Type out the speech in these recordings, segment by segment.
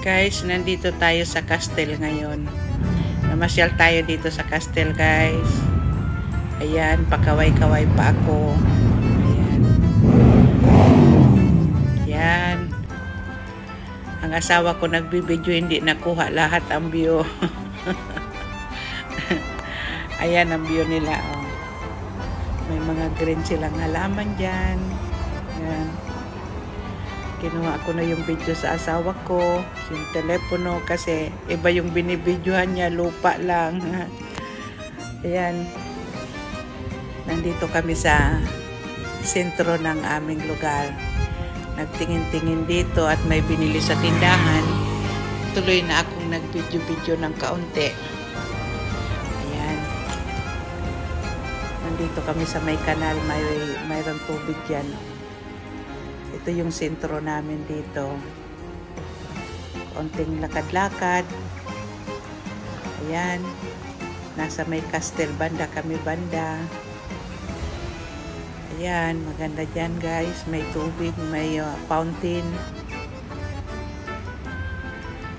Guys, nandito tayo sa Castel ngayon. Namasyal tayo dito sa Castel, guys. Ayan, pakaway-kaway pa ako. Ayan. Ayan. Ang asawa ko nagbibideo, hindi nakuha lahat ang view. Ayan ang view nila. Oh. May mga green silang halaman dyan. Ayan. Kinuha ko na yung video sa asawa ko. Yung telepono kasi iba yung binibidyohan niya. Lupa lang. Ayan. Nandito kami sa sentro ng aming lugar. Nagtingin-tingin dito at may binili sa tindahan. Tuloy na akong nag-video-video ng kaunti. Ayan. Nandito kami sa may kanal. Mayroong tubig dyan. Ito yung sentro namin dito. Kaunting lakad-lakad. Ayan. Nasa may Castel banda kami banda. Ayan, maganda dyan guys. May tubig, may fountain.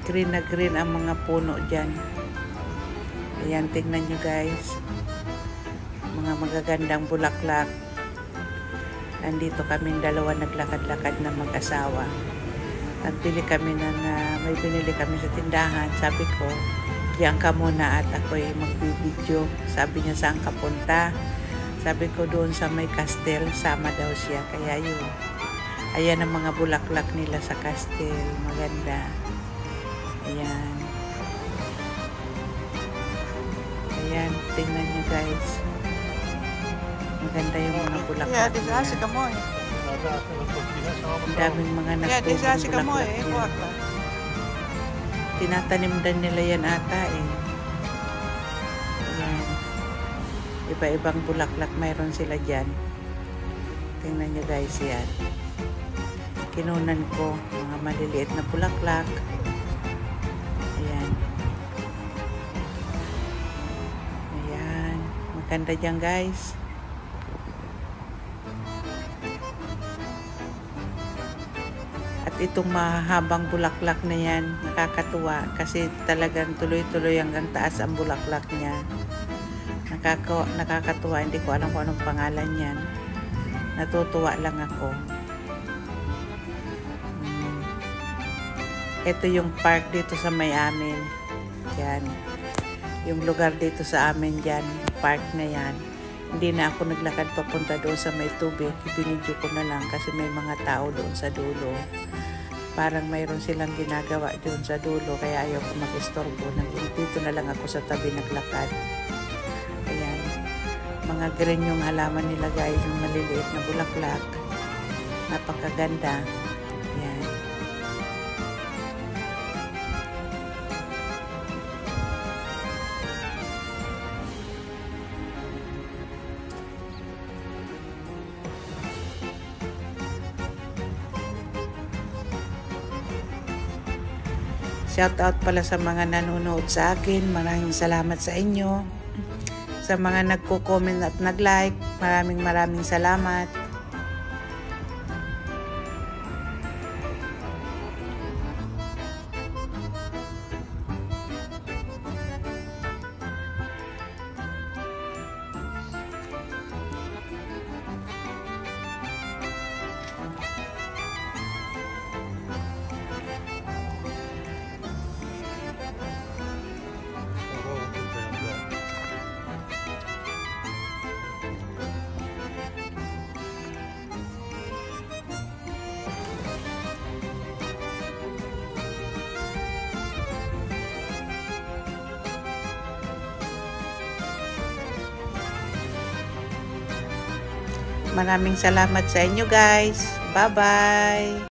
Green na green ang mga puno dyan. Ayan, tingnan nyo guys. Mga magagandang bulaklak. Nandito kaming dalawa naglakad-lakad na mag-asawa. Nagbili kami may binili kami sa tindahan. Sabi ko, diyan ka muna at ako'y magbibideo. Sabi niya, saan ka punta? Sabi ko, doon sa may Castel, sama daw siya. Kaya yun. Ayan ang mga bulaklak nila sa Castel. Maganda. Ayan. Ayan, tingnan nyo guys. Maganda yung mga bulaklak nila. Ang daming mga nagbubong bulaklak yan. Tinatanim din nila yan ata eh. Ayan. Iba-ibang bulaklak mayroon sila dyan. Tingnan nyo guys yan. Kinunan ko mga maliliit na bulaklak. Ayan. Ayan. Maganda dyan guys. At itong mahabang bulaklak na yan, nakakatuwa kasi talagang tuloy-tuloy hanggang taas ang bulaklak niya. Nakakatuwa, hindi ko alam kung anong pangalan yan. Natutuwa lang ako. Ito yung park dito sa may amin. Yan. Yung lugar dito sa amin dyan, park na yan. Hindi na ako naglakad papunta doon sa may tubig. Ibinidyo ko na lang kasi may mga tao doon sa dulo. Parang mayroon silang ginagawa doon sa dulo kaya ayaw ko mag-istorbo. Dito na lang ako sa tabi naglakad. Ayan. Mga green yung halaman nila guys. Yung maliliit na bulaklak. Napakaganda. Ayan. Shout out pala sa mga nanonood sa akin. Maraming salamat sa inyo. Sa mga nagko-comment at nag-like, maraming salamat. Maraming salamat sa inyo guys. Bye-bye!